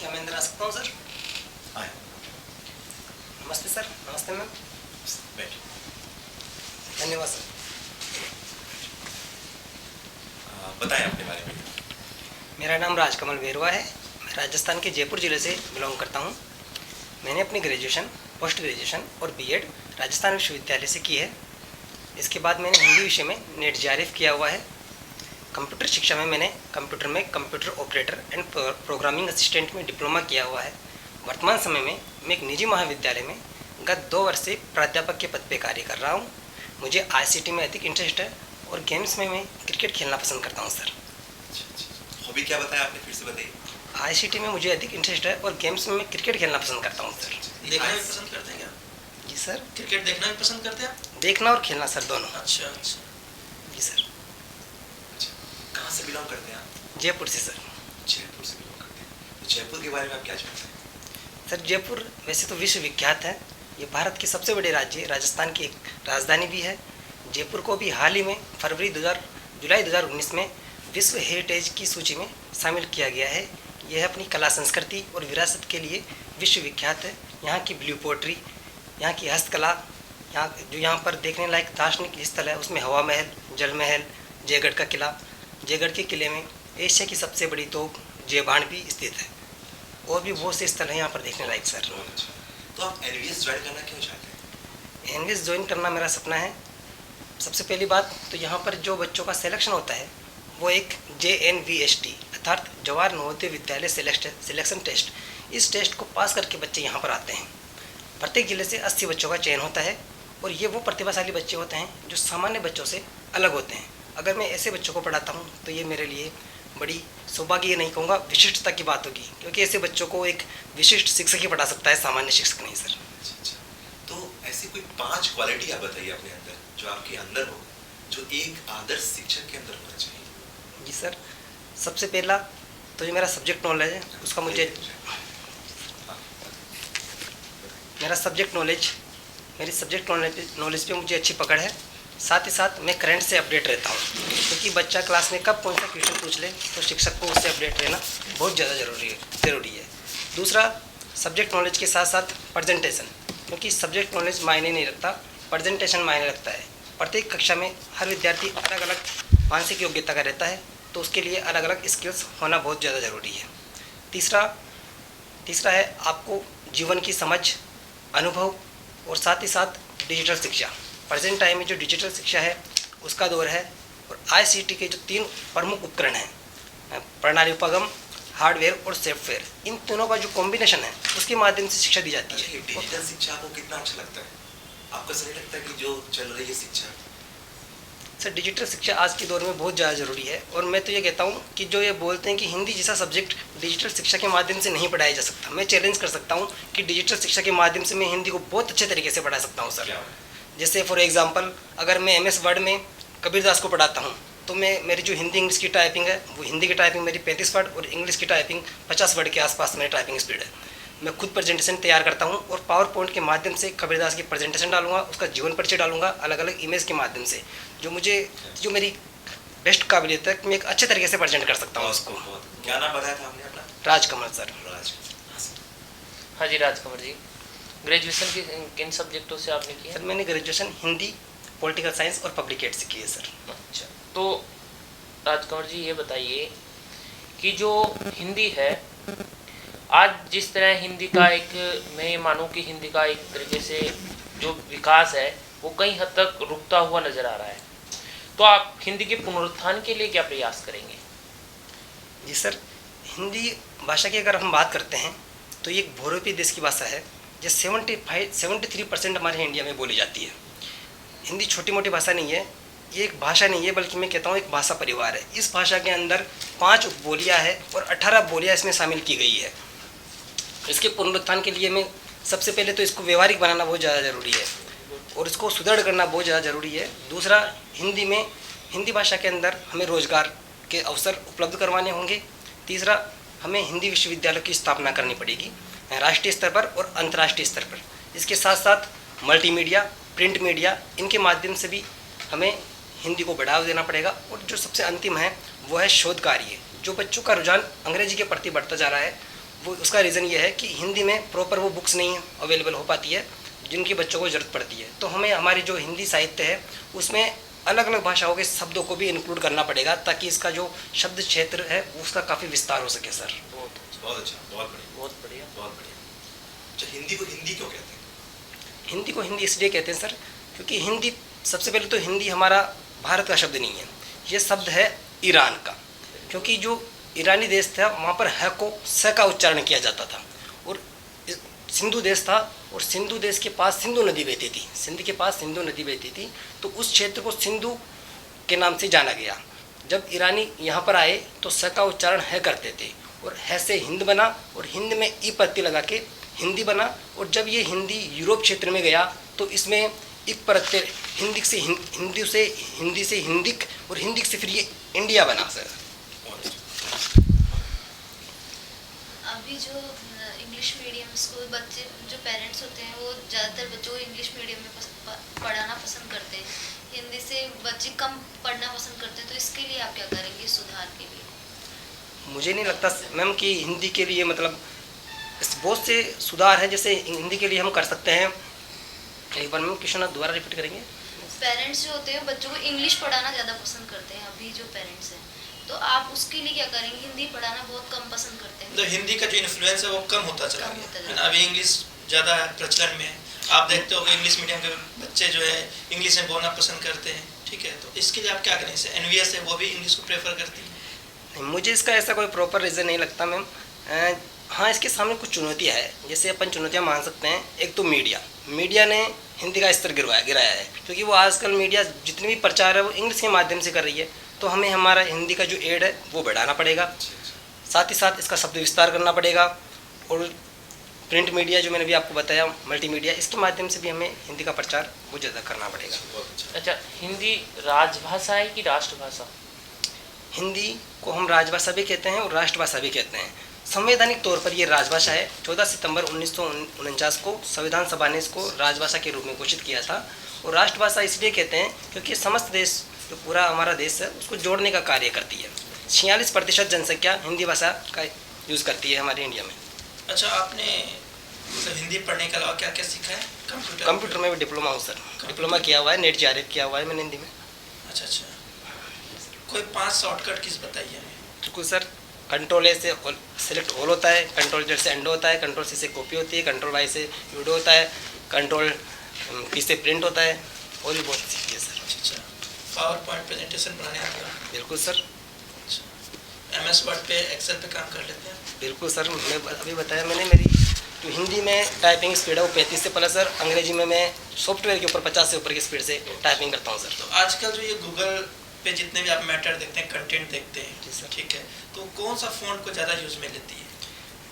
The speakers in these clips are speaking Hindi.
क्या मैं अंदर आ सकता हूँ सर? आए। नमस्ते सर। नमस्ते मैम। बैठिए। धन्यवाद सर। बताएं अपने बारे में। मेरा नाम राजकमल बेरवा है। मैं राजस्थान के जयपुर ज़िले से बिलोंग करता हूँ। मैंने अपनी ग्रेजुएशन, पोस्ट ग्रेजुएशन और बीएड राजस्थान विश्वविद्यालय से की है। इसके बाद मैंने हिंदी विषय में नेट जेआरएफ किया हुआ है। कंप्यूटर शिक्षा में मैंने computer operator and programming assistant में डिप्लोमा किया हुआ है। वर्तमान समय में मैं एक निजी महाविद्यालय में गत 2 वर्ष से प्राध्यापक के पद पर कार्य कर रहा हूँ। मुझे आईसीटी में अधिक इंटरेस्ट है और गेम्स में मैं क्रिकेट खेलना पसंद करता हूँ सर। हॉबी क्या बताया आपने, फिर से बताइए। आईसीटी में मुझे अधिक इंटरेस्ट है और गेम्स में मैं क्रिकेट खेलना पसंद करता हूँ सर। देखना भी पसंद करते हैं क्या? जी सर। क्रिकेट देखना भी पसंद करते हैं आप? देखना और खेलना सर, दोनों। अच्छा अच्छा। जी सर। कहाँ से बिलोंग करते हैं आप? जयपुर से सर। जयपुर से बिलोंग करते हैं। तो जयपुर के बारे में आप क्या जानते हैं? सर जयपुर वैसे तो विश्व विख्यात है। ये भारत के सबसे बड़े राज्य राजस्थान की एक राजधानी भी है। जयपुर को भी हाल ही में जुलाई 2019 में विश्व हेरिटेज की सूची में शामिल किया गया है। यह अपनी कला, संस्कृति और विरासत के लिए विश्व विख्यात है। यहाँ की ब्लू पोट्री, यहाँ की हस्तकला, यहाँ पर देखने लायक दार्शनिक स्थल है, उसमें हवा महल, जल महल, जयगढ़ का किला। जयगढ़ के किले में एशिया की सबसे बड़ी तोप जयबाण भी स्थित है। और भी बहुत से स्थल हैं यहाँ पर देखने लायक सर। तो आप एनवीएस ज्वाइन करना क्यों चाहते हैं? एनवीएस ज्वाइन करना मेरा सपना है। सबसे पहली बात तो यहाँ पर जो बच्चों का सिलेक्शन होता है वो एक JNVST अर्थात जवाहर नवोदय विद्यालय सिलेक्शन टेस्ट, इस टेस्ट को पास करके बच्चे यहाँ पर आते हैं। प्रत्येक जिले से 80 बच्चों का चयन होता है और ये वो प्रतिभाशाली बच्चे होते हैं जो सामान्य बच्चों से अलग होते हैं। अगर मैं ऐसे बच्चों को पढ़ाता हूँ तो ये मेरे लिए बड़ी सौभाग्य, नहीं कहूँगा, विशिष्टता की बात होगी, क्योंकि ऐसे बच्चों को एक विशिष्ट शिक्षक ही पढ़ा सकता है, सामान्य शिक्षक नहीं सर। अच्छा। तो ऐसी कोई 5 क्वालिटी आप बताइए अपने अंदर, जो आपके अंदर हो, जो एक आदर्श शिक्षक के अंदर होना चाहिए। जी सर, सबसे पहला तो जो मेरा सब्जेक्ट नॉलेज है उसका मेरी सब्जेक्ट नॉलेज पे मुझे अच्छी पकड़ है। साथ ही साथ मैं करंट से अपडेट रहता हूँ, क्योंकि बच्चा क्लास में कब कौन सा क्वेश्चन पूछ ले तो शिक्षक को उससे अपडेट रहना बहुत ज़्यादा ज़रूरी है। दूसरा, सब्जेक्ट नॉलेज के साथ साथ प्रेजेंटेशन, क्योंकि सब्जेक्ट नॉलेज मायने नहीं रखता, प्रेजेंटेशन मायने रखता है। प्रत्येक कक्षा में हर विद्यार्थी अलग अलग मानसिक योग्यता का रहता है, तो उसके लिए अलग अलग स्किल्स होना बहुत ज़्यादा ज़रूरी है। तीसरा है आपको जीवन की समझ, अनुभव और साथ ही साथ डिजिटल शिक्षा। प्रेजेंट टाइम में जो डिजिटल शिक्षा है उसका दौर है, और आईसीटी के जो 3 प्रमुख उपकरण हैं, प्रणाली उपगम, हार्डवेयर और सॉफ्टवेयर, इन तीनों का जो कॉम्बिनेशन है उसके माध्यम से शिक्षा दी जाती है। डिजिटल शिक्षा आपको कितना अच्छा लगता है? आपको सही लगता है कि जो चल रही है शिक्षा? सर डिजिटल शिक्षा आज के दौर में बहुत ज़्यादा ज़रूरी है, और मैं तो ये कहता हूँ कि जो ये बोलते हैं कि हिंदी जैसा सब्जेक्ट डिजिटल शिक्षा के माध्यम से नहीं पढ़ाया जा सकता, मैं चैलेंज कर सकता हूँ कि डिजिटल शिक्षा के माध्यम से मैं हिंदी को बहुत अच्छे तरीके से पढ़ा सकता हूँ सर। जैसे फॉर एग्जांपल, अगर मैं MS वर्ड में कबीरदास को पढ़ाता हूँ तो मेरी जो हिंदी इंग्लिश की टाइपिंग है, वो हिंदी की टाइपिंग मेरी 35 वर्ड और इंग्लिश की टाइपिंग 50 वर्ड के आसपास मेरी टाइपिंग स्पीड है। मैं खुद प्रेजेंटेशन तैयार करता हूँ और पावर पॉइंट के माध्यम से कबीरदास की प्रेजेंटेशन डालूंगा, उसका जीवन परिचय डालूंगा अलग अलग इमेज के माध्यम से, जो मेरी बेस्ट काबिलियत है कि मैं एक अच्छे तरीके से प्रेजेंट कर सकता हूँ उसको। क्या नाम बताया था आपने अपना? राजकमल सर। हाँ जी राजकमल जी, ग्रेजुएशन किन सब्जेक्टों से आपने किया? सर मैंने ग्रेजुएशन हिंदी, पॉलिटिकल साइंस और पब्लिक एड से की है सर। अच्छा, तो राजकमल जी ये बताइए कि जो हिंदी है आज जिस तरह हिंदी का एक, मैं ये मानूं कि हिंदी का एक तरीके से जो विकास है वो कई हद तक रुकता हुआ नज़र आ रहा है, तो आप हिंदी के पुनरुत्थान के लिए क्या प्रयास करेंगे? जी सर, हिंदी भाषा की अगर हम बात करते हैं तो ये एक बहुरूपी देश की भाषा है, जो 73% हमारे इंडिया में बोली जाती है। हिंदी छोटी मोटी भाषा नहीं है, ये एक भाषा नहीं है, बल्कि मैं कहता हूँ एक भाषा परिवार है। इस भाषा के अंदर 5 उपबोलियाँ हैं और 18 बोलियाँ इसमें शामिल की गई है। इसके पुनरुत्थान के लिए मैं सबसे पहले तो इसको व्यवहारिक बनाना बहुत ज़्यादा ज़रूरी है और इसको सुदृढ़ करना बहुत ज़्यादा ज़रूरी है। दूसरा, हिंदी भाषा के अंदर हमें रोजगार के अवसर उपलब्ध करवाने होंगे। तीसरा, हमें हिंदी विश्वविद्यालयों की स्थापना करनी पड़ेगी राष्ट्रीय स्तर पर और अंतर्राष्ट्रीय स्तर पर। इसके साथ साथ मल्टीमीडिया, प्रिंट मीडिया, इनके माध्यम से भी हमें हिंदी को बढ़ावा देना पड़ेगा। और जो सबसे अंतिम है वो है शोध कार्य। जो बच्चों का रुझान अंग्रेजी के प्रति बढ़ता जा रहा है, वो उसका रीज़न ये है कि हिंदी में प्रॉपर वो बुक्स नहीं अवेलेबल हो पाती है जिनकी बच्चों को ज़रूरत पड़ती है। तो हमें हमारी जो हिंदी साहित्य है उसमें अलग अलग भाषाओं के शब्दों को भी इंक्लूड करना पड़ेगा ताकि इसका जो शब्द क्षेत्र है उसका काफ़ी विस्तार हो सके सर। बहुत अच्छा, बहुत बढ़िया, बहुत बढ़िया। बहुत बढ़िया। अच्छा, हिंदी को हिंदी क्यों कहते हैं? हिंदी को हिंदी इसलिए कहते हैं सर क्योंकि हिंदी, सबसे पहले तो हिंदी हमारा भारत का शब्द नहीं है, ये शब्द है ईरान का। क्योंकि जो ईरानी देश था वहाँ पर ह को स का उच्चारण किया जाता था, और सिंधु देश था और सिंधु देश के पास सिंधु नदी बहती थी, सिंध के पास सिंधु नदी बहती थी, तो उस क्षेत्र को सिंधु के नाम से जाना गया। जब ईरानी यहाँ पर आए तो स का उच्चारण है करते थे और है से हिंद बना और हिंद में ई प्रत्यय लगा के हिंदी बना। और जब ये हिंदी यूरोप क्षेत्र में गया तो इसमें एक प्रत्यय हिंदी से हिंदिक और हिंदिक से फिर ये इंडिया बना सर। अभी जो इंग्लिश मीडियम स्कूल बच्चे जो पेरेंट्स होते हैं वो ज़्यादातर बच्चों को इंग्लिश मीडियम में पढ़ाना पसंद करते हैं, हिंदी से बच्चे कम पढ़ना पसंद करते हैं, तो इसके लिए आप क्या करेंगे सुधार के लिए? मुझे नहीं लगता मैम कि हिंदी के लिए मतलब बहुत से सुधार हैं जैसे हिंदी के लिए हम कर सकते हैं। एक बार मैम क्वेश्चन आप दोबारा रिपीट करेंगे? पेरेंट्स जो होते हैं बच्चों को इंग्लिश पढ़ाना ज़्यादा पसंद करते हैं अभी जो पेरेंट्स हैं, तो आप उसके लिए क्या करेंगे? हिंदी पढ़ाना बहुत कम पसंद करते हैं, तो हिंदी का जो इन्फ्लुएंस है वो कम होता चला कम होता गया जा है रहा ना। अभी इंग्लिश ज़्यादा प्रचलन में है। आप देखते हो कि इंग्लिश मीडियम के बच्चे जो है इंग्लिश में बोलना पसंद करते हैं, ठीक है। तो इसके लिए आप क्या करें? जैसे एनवीएस है वो भी इंग्लिश को प्रेफर करती है। मुझे इसका ऐसा कोई प्रॉपर रीज़न नहीं लगता मैम। हाँ, इसके सामने कुछ चुनौतियाँ है, जैसे अपन चुनौतियाँ मान सकते हैं। एक तो मीडिया ने हिंदी का स्तर गिराया है, क्योंकि वो आजकल मीडिया जितनी भी प्रचार है वो इंग्लिश के माध्यम से कर रही है। तो हमें हमारा हिंदी का जो एड है वो बढ़ाना पड़ेगा, साथ ही साथ इसका शब्द विस्तार करना पड़ेगा। और प्रिंट मीडिया जो मैंने भी आपको बताया, मल्टीमीडिया, इसके माध्यम से भी हमें हिंदी का प्रचार बहुत ज़्यादा करना पड़ेगा। अच्छा, हिंदी राजभाषा है कि राष्ट्रभाषा? हिंदी को हम राजभाषा भी कहते हैं और राष्ट्रभाषा भी कहते हैं। संवैधानिक तौर पर ये राजभाषा है। 14 सितंबर 1949 को संविधान सभा ने इसको राजभाषा के रूप में घोषित किया था। और राष्ट्रभाषा इसलिए कहते हैं क्योंकि समस्त देश, जो पूरा हमारा देश है, उसको जोड़ने का कार्य करती है। 46% जनसंख्या हिंदी भाषा का यूज़ करती है हमारे इंडिया में। अच्छा, आपने तो हिंदी पढ़ने के अलावा क्या क्या सीखा है? कंप्यूटर में भी डिप्लोमा हूँ सर, डिप्लोमा किया हुआ है, नेट JRF किया हुआ है मैंने हिंदी में। अच्छा, कोई 5 शॉर्टकट कीज बताइए हमें। बिल्कुल सर। कंट्रोल A से सेलेक्ट ऑल होता है, कंट्रोल Z से एंडो होता है, कंट्रोल C से कॉपी होती है, कंट्रोल Y से वीडियो होता है, कंट्रोल P से प्रिंट होता है, और भी बहुत सीखी है सर। अच्छा, पावर पॉइंट प्रेजेंटेशन बनाने आता है? बिल्कुल सर। MS वर्ड पे, एक्सेल पे काम कर लेते हैं? बिल्कुल सर। मैं अभी बताया मैंने, मेरी जो हिंदी में टाइपिंग स्पीड है वो 35 से प्लस सर। अंग्रेजी में मैं सॉफ्टवेयर के ऊपर 50 से ऊपर की स्पीड से टाइपिंग करता हूँ सर। तो आजकल जो ये गूगल पे जितने भी आप मैटर देखते हैं, कंटेंट देखते हैं, जी सर। ठीक है, तो कौन सा फ़ॉन्ट को ज़्यादा यूज़ में लेती है?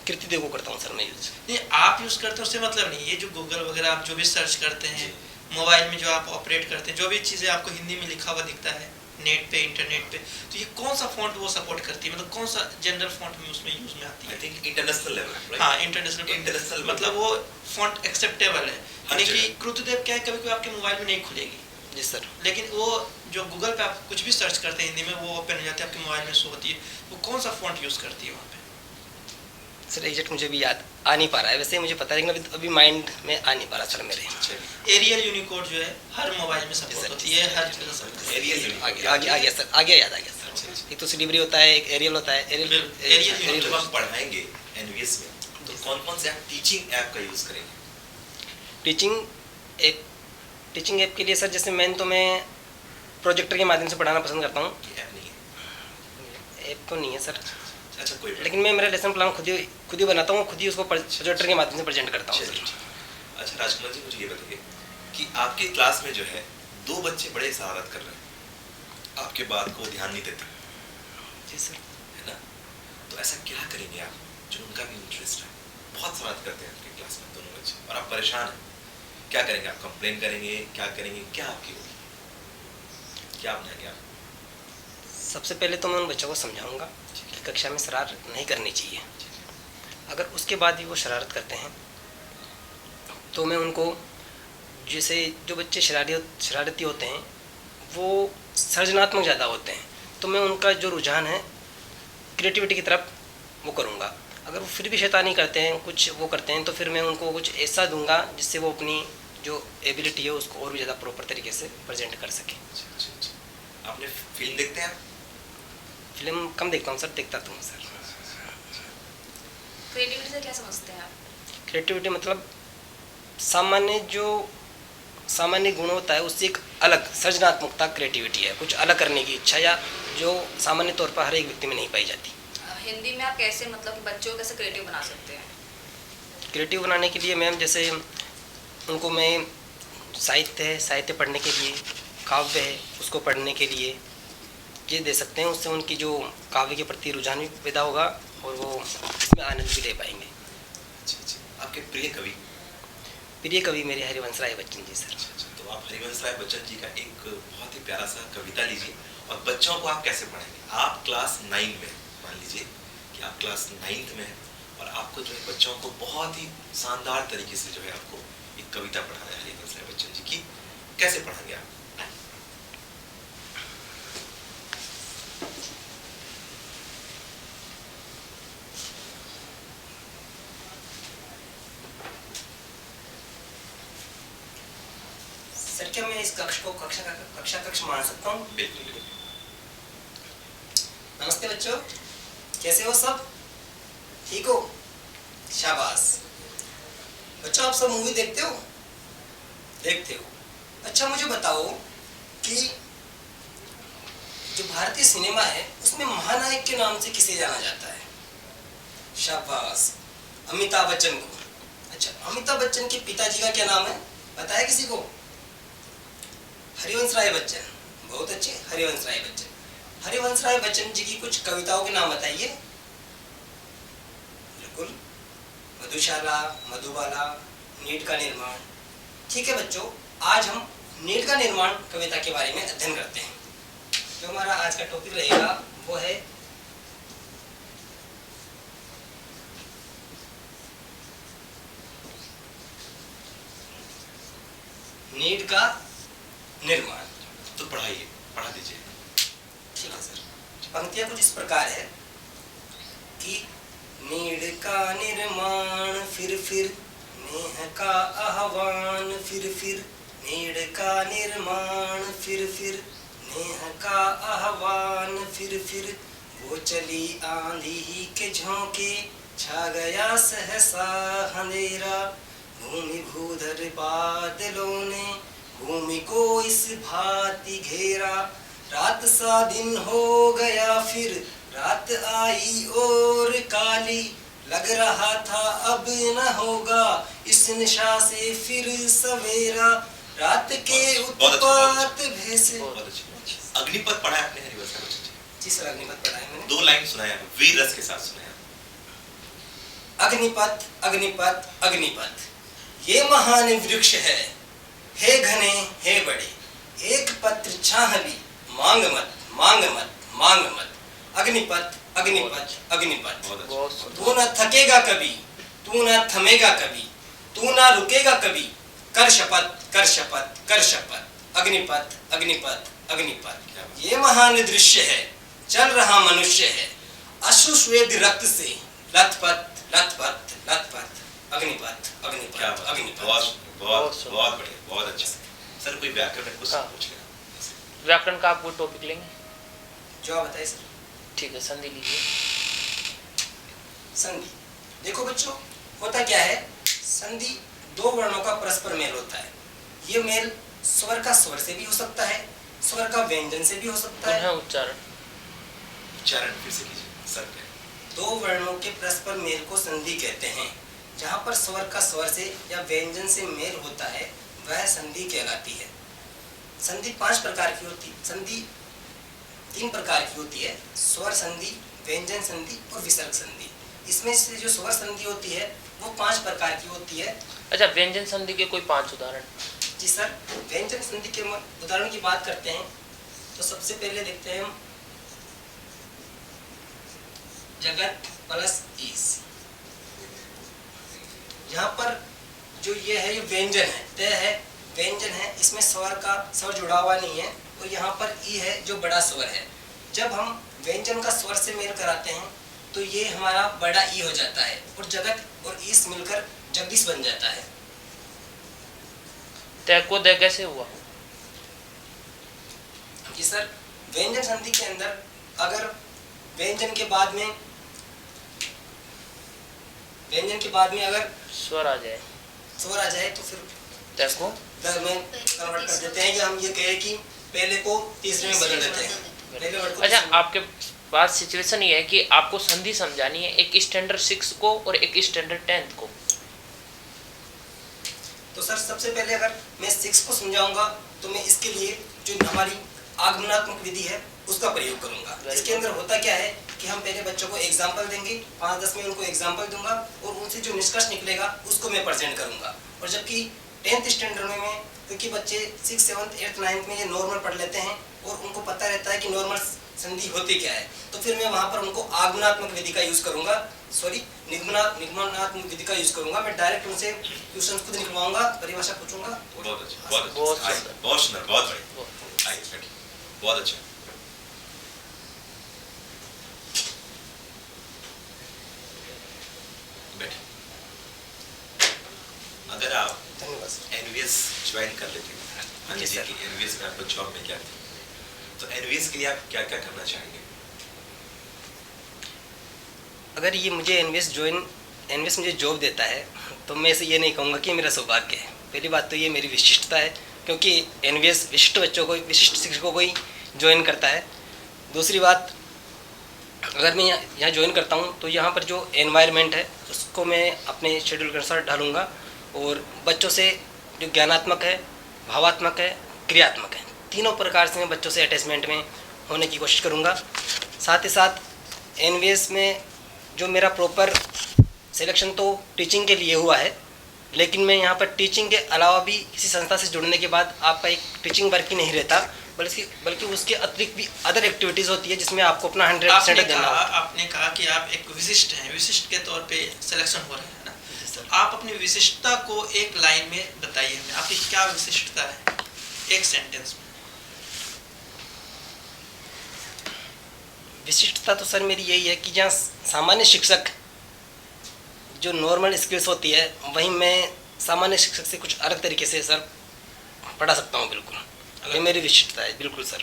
कृति देव को करता हूँ सर मैं यूज। नहीं, आप यूज़ करते हो उससे मतलब नहीं, ये जो गूगल वगैरह आप जो भी सर्च करते हैं, मोबाइल में जो आप ऑपरेट करते हैं, जो भी चीज़ें आपको हिंदी में लिखा हुआ दिखता है नेट पे, इंटरनेट पे, तो ये कौन सा फ़ॉन्ट वो सपोर्ट करती है? मतलब कौन सा जनरल फ़ॉन्ट में उसमें यूज़ में आती है? आई थिंक इंटरनेशनल लेवल, हाँ, इंटरनेशनल मतलब वो फ़ॉन्ट एक्सेप्टेबल है। यानी कि कृतदेव क्या है, कभी कभी आपके मोबाइल में नहीं खुलेगी, जी सर। लेकिन वो जो गूगल पे आप कुछ भी सर्च करते हैं हिंदी में, वो ओपन हो जाती है, आपके मोबाइल में शो होती है। वो कौन सा फ़ॉन्ट यूज़ करती है वहाँ पे? सर एग्जैक्ट मुझे भी याद आ नहीं पा रहा है, वैसे मुझे पता है, लेकिन अभी माइंड में आ नहीं पा रहा सर मेरे। एरियल यूनिकोड जो है हर मोबाइल में सपोर्ट होती है, हर जगह सपोर्ट। एरियल आ गया सर, आ गया, याद आ गया सर। एक तो CDBD होता है, एक एरियल होता है। एरियल जब आप पढ़ाएंगे एनवीएस में, तो कौन कौन से आप टीचिंग ऐप का यूज़ करेंगे? टीचिंग ऐप के लिए सर जैसे मैं प्रोजेक्टर के माध्यम से पढ़ाना पसंद करता हूँ। ऐप नहीं है? ऐप तो नहीं है सर, अच्छा, कोई लेकिन मैं मेरा लेसन प्लान खुद ही बनाता हूँ, खुद ही उसको प्रोजेक्टर के माध्यम से प्रेजेंट करता हूँ सर। अच्छा राजकुमार जी, मुझे ये बताइए कि आपके क्लास में जो है 2 बच्चे बड़े शरारत कर रहे हैं, आपके बात को ध्यान नहीं देते, जी सर। है ना? तो ऐसा क्या करेंगे आप जो उनका भी इंटरेस्ट है? बहुत शरारत करते हैं आपके क्लास में दोनों बच्चे और आप परेशान हैं, क्या करेंगे? आप कंप्लेन करेंगे, क्या करेंगे, क्या आपकी होगी, क्या अपनाएंगे आप? सबसे पहले तो मैं उन बच्चों को समझाऊंगा कि कक्षा में शरारत नहीं करनी चाहिए। अगर उसके बाद भी वो शरारत करते हैं तो मैं उनको, जैसे जो बच्चे शरारती होते हैं वो सृजनात्मक ज़्यादा होते हैं, तो मैं उनका जो रुझान है क्रिएटिविटी की तरफ वो करूँगा। अगर वो फिर भी शैतानी करते हैं, कुछ वो करते हैं, तो फिर मैं उनको कुछ ऐसा दूंगा जिससे वो अपनी जो एबिलिटी है उसको और भी ज़्यादा प्रॉपर तरीके से प्रेजेंट कर सके। अच्छा। आपने फिल्म देखते हैं आप? फिल्म कम देखता हूँ सर, देखता तो हूँ सर। क्रिएटिविटी से क्या समझते हैं आप? क्रिएटिविटी मतलब सामान्य गुण होता है, उससे एक अलग सृजनात्मकता क्रिएटिविटी है, कुछ अलग करने की इच्छा, या जो सामान्य तौर पर हर एक व्यक्ति में नहीं पाई जाती। हिंदी में आप कैसे मतलब कि बच्चों को कैसे क्रिएटिव बना सकते हैं? क्रिएटिव बनाने के लिए मैम जैसे उनको मैं साहित्य पढ़ने के लिए, काव्य है उसको पढ़ने के लिए ये दे सकते हैं। उससे उनकी जो काव्य के प्रति रुझान भी पैदा होगा और वो इसमें आनंद भी ले पाएंगे। अच्छा। आपके प्रिय कवि मेरे हरिवंश राय बच्चन जी सर। अच्छा, तो आप हरिवंश राय बच्चन जी का एक बहुत ही प्यारा सा कविता लीजिए और बच्चों को आप कैसे पढ़ाएंगे? आप क्लास 9 में, मान लीजिए कि आप क्लास 9th में हैं और आपको जो है बच्चों को बहुत ही शानदार तरीके से जो है आपको एक कविता पढ़ाना है हरिवंश राय बच्चन जी की, कैसे पढ़ाएंगे आप? सर क्या मैं इस कक्ष को कक्षा कक्ष मान सकता हूँ? बिल्कुल। नमस्ते बच्चों, कैसे हो सब? ठीक हो? शाबाश। बच्चों आप सब मूवी देखते हो? देखते हो। अच्छा मुझे बताओ कि जो भारतीय सिनेमा है उसमें महानायक के नाम से किसे जाना जाता है? शाबाश, अमिताभ बच्चन को। अच्छा, अमिताभ बच्चन के पिताजी का क्या नाम है, पता है किसी को? हरिवंश राय बच्चन। बहुत अच्छे, हरिवंश राय बच्चन। हरिवंश राय बच्चन जी की कुछ कविताओं के नाम बताइए। बिल्कुल, मधुशाला, मधुबाला, नीट का निर्माण। ठीक है बच्चों, आज हम नीट का निर्माण कविता के बारे में अध्ययन करते हैं। जो हमारा आज का टॉपिक रहेगा वो है नीट का निर्माण। तो पढ़ा दीजिए। ठीक है सर। पंक्तियां कुछ इस प्रकार है कि नीड़ का निर्माण फिर नेह का आह्वान फिर नीड़ का निर्माण फिर नेह का आह्वान फिर वो चली आंधी के झोंके छा गया सहसा अंधेरा भूमि भूधर बादलों ने भूमि को इस भांति घेरा रात सा दिन हो गया फिर रात आई और काली लग रहा था अब न होगा इस निशा से फिर सवेरा रात के उत्पात भैसे। अग्निपथ पढ़ा है आपने हरिवंश राय बच्चन जी? जी सर, अग्निपथ पढ़ा है मैंने। 2 लाइन सुनाया, वीर रस के साथ सुनाया। अग्निपथ अग्निपथ अग्निपथ ये महान वृक्ष है घने हे बड़े एक पत्र छाह ली मांग मत अग्निपथ अग्निपथ अग्निपथ। तू न थकेगा कभी, तू न थमेगा कभी, तू न रुकेगा कभी, कर शपथ अग्निपथ अग्निपथ अग्निपथ। ये महान दृश्य है, चल रहा मनुष्य है अश्रुश्वेत रक्त से लथपथ अग्निपथ अग्निपथ। बहुत बढ़िया, बहुत अच्छा। सर कोई व्याकरण में कुछ पूछ लेना? व्याकरण का आप वो टॉपिक लेंगे? जो आप बताइए सर। ठीक है, संधि लीजिए। संधि देखो बच्चों, होता क्या है, संधि 2 वर्णों का परस्पर मेल होता है। ये मेल स्वर का स्वर से भी हो सकता है, स्वर का व्यंजन से भी हो सकता है। उच्चारण फिर से कीजिए सर। 2 वर्णों के परस्पर मेल को संधि कहते हैं। जहाँ पर स्वर का स्वर से या व्यंजन से मेल होता है वह संधि कहलाती है। संधि 5 प्रकार की होती है। संधि 3 प्रकार की होती है, स्वर संधि, व्यंजन संधि और विसर्ग संधि। इसमें से जो स्वर संधि होती है वो 5 प्रकार की होती है। अच्छा, व्यंजन संधि के कोई 5 उदाहरण? जी सर, व्यंजन संधि के उदाहरण की बात करते हैं तो सबसे पहले देखते हैं हम जगत प्लस ईस। यहाँ पर जो ये है ये व्यंजन है, तय है, व्यंजन है। इसमें स्वर जुड़ा हुआ नहीं है और यहाँ पर ई है जो बड़ा स्वर है। जब हम व्यंजन का स्वर से मेल कराते हैं तो ये हमारा बड़ा ई हो जाता है और जगत और ईस मिलकर जगदीश बन जाता है। तय को दय कैसे हुआ? जी सर, व्यंजन संधि के अंदर अगर व्यंजन के बाद में अगर स्वर आ जाए स्वर आ जाए तो फिर तय को दर में कन्वर्ट कर देते हैं, या हम ये कहें कि पहले को तीसरे में बदल देते हैं। पहले वर्ड को अच्छा, तीसरे में- आपके पास सिचुएशन ये है कि आपको संधि समझानी है, एक स्टैंडर्ड 6 को और एक स्टैंडर्ड 10th को। तो सर सबसे पहले अगर मैं 6 को समझाऊंगा तो मैं इसके लिए जो हमारी आगमनात्मक विधि है उसका प्रयोग करूंगा। इसके अंदर होता क्या है कि हम पहले बच्चों को एग्जाम्पल देंगे, 5-10 में उनको एग्जाम्पल दूंगा और उनसे जो निष्कर्ष निकलेगा उसको मैं प्रेजेंट करूंगा। और जबकि 10th स्टैंडर्ड में क्योंकि बच्चे 6, 7, 8, 9 में ये नॉर्मल पढ़ लेते हैं और उनको पता रहता है कि नॉर्मल संधि होती क्या है, तो फिर मैं वहाँ पर उनको आगमनात्मक विधि का यूज करूंगा, निगमनात्मक विधि का यूज करूंगा। मैं डायरेक्ट उनसे क्वेश्चन खुद निकलवाऊंगा, परिभाषा पूछूंगा। बहुत अच्छा, बहुत बहुत अच्छा, सुंदर। बहुत सुंदर, बहुत बढ़िया। आइए, बैठिए। बहुत अच्छा। बैठिए। अगर आप धन्यवाद सर। एनवीएस ज्वाइन कर लेते हैं, मान जी लीजिए सर। कि एनवीएस में आपको जॉब मिल जाती है, तो एनवीएस के लिए आप क्या क्या करना चाहेंगे? अगर ये मुझे एनवीएस मुझे जॉब देता है तो मैं इसे ये नहीं कहूँगा कि ये मेरा सौभाग्य है। पहली बात तो ये मेरी विशिष्टता है, क्योंकि एनवीएस विशिष्ट बच्चों को, विशिष्ट शिक्षकों को ही ज्वाइन करता है। दूसरी बात, अगर मैं यहाँ ज्वाइन करता हूँ तो यहाँ पर जो एनवायरनमेंट है उसको मैं अपने शेड्यूल के अनुसार ढालूँगा और बच्चों से जो ज्ञानात्मक है, भावात्मक है, क्रियात्मक है, तीनों प्रकार से मैं बच्चों से अटैचमेंट में होने की कोशिश करूँगा। साथ ही साथ एनवीएस में जो मेरा प्रॉपर सिलेक्शन तो टीचिंग के लिए हुआ है, लेकिन मैं यहाँ पर टीचिंग के अलावा भी किसी संस्था से जुड़ने के बाद आपका एक टीचिंग वर्क ही नहीं रहता, बल्कि उसके अतिरिक्त भी अदर एक्टिविटीज़ होती है जिसमें आपको अपना 100% देना होता है। आपने कहा कि आप एक विशिष्ट हैं, विशिष्ट के तौर पे सिलेक्शन हो रहे हैं ना, तो आप अपनी विशिष्टता को एक लाइन में बताइए हमें, आपकी क्या विशिष्टता है, एक सेंटेंस में। विशिष्टता तो सर मेरी यही है कि जहाँ सामान्य शिक्षक जो नॉर्मल स्किल्स होती है वहीं मैं सामान्य शिक्षक से कुछ अलग तरीके से सर पढ़ा सकता हूँ। बिल्कुल ये मेरी विशिष्टता है। बिल्कुल सर।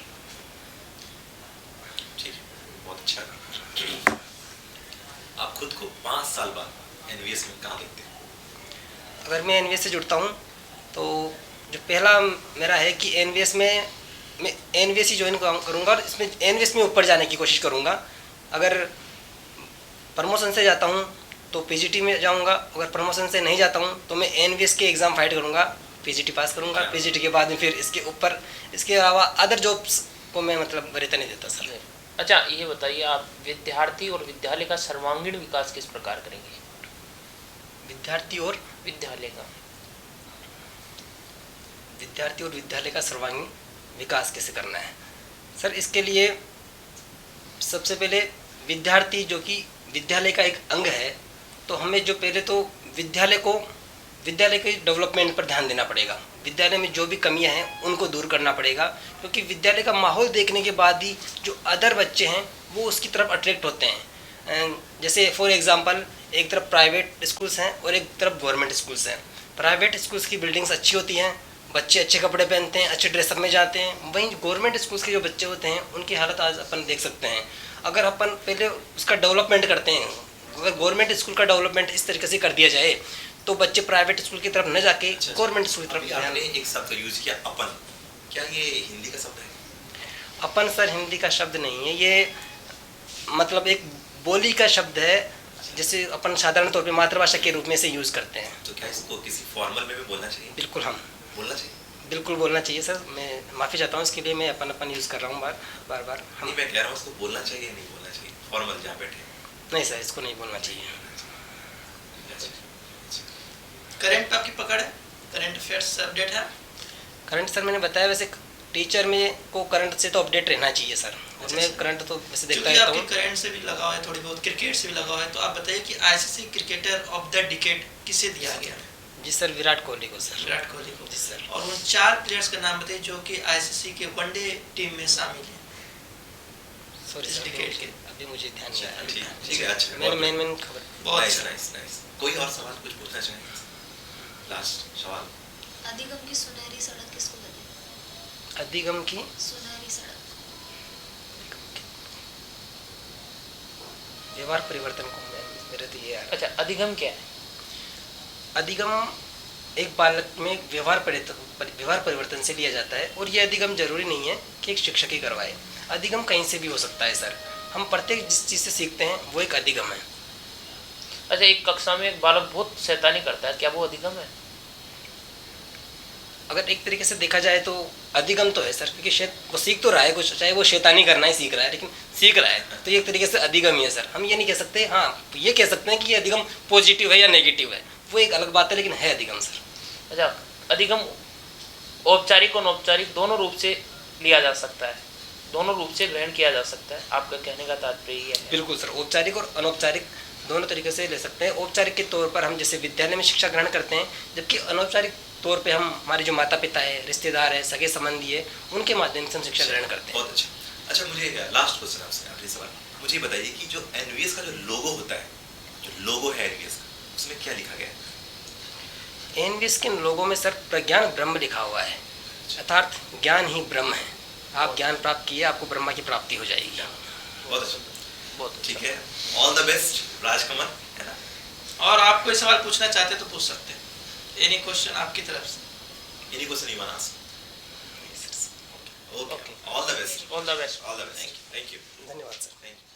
ठीक है, बहुत अच्छा। आप खुद को 5 साल बाद एनवीएस में कहाँ देखते हैं? अगर मैं एनवीएस से जुड़ता हूँ तो जो पहला मेरा है कि एनवीएस में मैं एनवीएस ही ज्वाइन करूँगा और इसमें एनवीएस में ऊपर जाने की कोशिश करूँगा। अगर प्रमोशन से जाता हूँ तो पीजीटी में जाऊँगा, अगर प्रमोशन से नहीं जाता हूँ तो मैं एनवीएस के एग्ज़ाम फाइट करूँगा, पीजीटी पास करूँगा। पीजीटी के बाद में फिर इसके ऊपर, इसके अलावा अदर जॉब्स को मैं मतलब वरीयता नहीं देता सर। अच्छा, ये बताइए, आप विद्यार्थी और विद्यालय का सर्वांगीण विकास किस प्रकार करेंगे? विद्यार्थी और विद्यालय का सर्वांगीण विकास कैसे करना है सर? इसके लिए सबसे पहले विद्यार्थी जो कि विद्यालय का एक अंग है, तो हमें जो पहले तो विद्यालय के डेवलपमेंट पर ध्यान देना पड़ेगा। विद्यालय में जो भी कमियां हैं उनको दूर करना पड़ेगा, क्योंकि विद्यालय का माहौल देखने के बाद ही जो अदर बच्चे हैं वो उसकी तरफ अट्रैक्ट होते हैं। जैसे फॉर एग्जांपल, एक तरफ प्राइवेट स्कूल्स हैं और एक तरफ गवर्नमेंट स्कूल्स हैं। प्राइवेट स्कूल्स की बिल्डिंग्स अच्छी होती हैं, बच्चे अच्छे कपड़े पहनते हैं, अच्छे ड्रेसअप में जाते हैं। वहीं गवर्नमेंट स्कूल्स के जो बच्चे होते हैं उनकी हालत आज अपन देख सकते हैं। अगर अपन पहले उसका डेवलपमेंट करते हैं, अगर गवर्नमेंट स्कूल का डेवलपमेंट इस तरीके से कर दिया जाए तो बच्चे प्राइवेट स्कूल की तरफ न जाके गवर्नमेंट स्कूल की तरफ अभी आपने एक शब्द यूज किया, अपन, क्या ये हिंदी का शब्द है? अपन सर हिंदी का शब्द नहीं है, ये मतलब एक बोली का शब्द है, जैसे अपन साधारण तौर पे मातृभाषा के रूप में से यूज़ करते हैं। तो क्या इसको किसी फॉर्मल में भी बोलना चाहिए? बिल्कुल, हम बोलना चाहिए? बिल्कुल बोलना चाहिए सर। मैं माफ़ी चाहता हूँ इसके लिए, मैं अपन यूज़ कर रहा हूँ बार हम। नहीं, मैं कह रहा हूँ उसको बोलना चाहिए नहीं बोलना चाहिए, फॉर्मल जहाँ बैठे? नहीं सर, इसको नहीं बोलना चाहिए। करंट पे आपकी पकड़ है, करंट अफेयर्स से अपडेट है? करंट सर मैंने बताया, वैसे टीचर में को करंट से तो अपडेट रहना चाहिए सर, और मैं करंट तो वैसे देखता रहता हूँ। आपकी करंट से भी लगा हुआ है, थोड़ी बहुत क्रिकेट से भी लगा हुआ है, तो आप बताइए कि ICC cricketer of the decade किसे दिया गया? जी सर, विराट कोहली को सर। विराट कोहली को। जी सर। और उन 4 प्लेयर्स का नाम बताइए जो कि आईसीसी के वनडे टीम में शामिल हैं सॉरी इस सर, डिकेड के। अभी मुझे ध्यान नहीं आ रहा। ठीक है, अच्छा, मेन मेन मेन खबर। बहुत नाइस अच्छा। Nice nice. कोई और सवाल कुछ पूछना चाहेंगे? लास्ट सवाल। अधिगम की सुनहरी सड़क किसको कहते हैं? अधिगम की सुनहरी सड़क। व्यवहार परिवर्तन को मेरे तो ये आ रहा है। अच्छा, अधिगम क्या है? अधिगम एक बालक में व्यवहार परिवर्तन से लिया जाता है, और ये अधिगम जरूरी नहीं है कि एक शिक्षक ही करवाए। अधिगम कहीं से भी हो सकता है सर। हम प्रत्येक जिस चीज़ से सीखते हैं वो एक अधिगम है। अच्छा, एक कक्षा में एक बालक बहुत शैतानी करता है, क्या वो अधिगम है? अगर एक तरीके से देखा जाए तो अधिगम तो है सर, क्योंकि वो सीख तो रहा है कुछ, चाहे वो शैतानी करना ही सीख रहा है, लेकिन सीख रहा है, तो ये एक तरीके से अधिगम ही है सर। हम ये नहीं कह सकते, हाँ ये कह सकते हैं कि ये अधिगम पॉजिटिव है या नेगेटिव है, वो एक अलग बात है, लेकिन है अधिगम सर। अच्छा, अधिगम औपचारिक और अनौपचारिक दोनों रूप से लिया जा सकता है, दोनों रूप से ग्रहण किया जा सकता है, आपका कहने का तात्पर्य ये है? बिल्कुल सर, औपचारिक और अनौपचारिक दोनों तरीके से ले सकते हैं। औपचारिक के तौर पर हम जैसे विद्यालय में शिक्षा ग्रहण करते हैं, जबकि अनौपचारिक तौर पे हम हमारे जो माता पिता है, रिश्तेदार है, सगे संबंधी है, उनके माध्यम से हम शिक्षा ग्रहण करते हैं। बहुत अच्छा। अच्छा, मुझे लास्ट क्वेश्चन आपसे, आखिरी सवाल। मुझे बताइए कि जो एनवीएस का जो लोगो होता है, जो लोगो है एनवीएस का, उसमें क्या लिखा गया है? एनवीएस के लोगों में सर प्रज्ञान ब्रह्म लिखा हुआ है, अर्थात ज्ञान ही ब्रह्म है। आप ज्ञान प्राप्त किए, आपको ब्रह्मा की प्राप्ति हो जाएगी। बहुत अच्छा, बहुत ठीक है। ऑल द बेस्ट राजकमल, है ना? और आप कोई सवाल पूछना चाहते तो पूछ सकते हैं, एनी क्वेश्चन आपकी तरफ से। Any question you want to ask? Okay. Okay. All the best. All the best. All the best. Thank you. धन्यवाद सर। Thank you.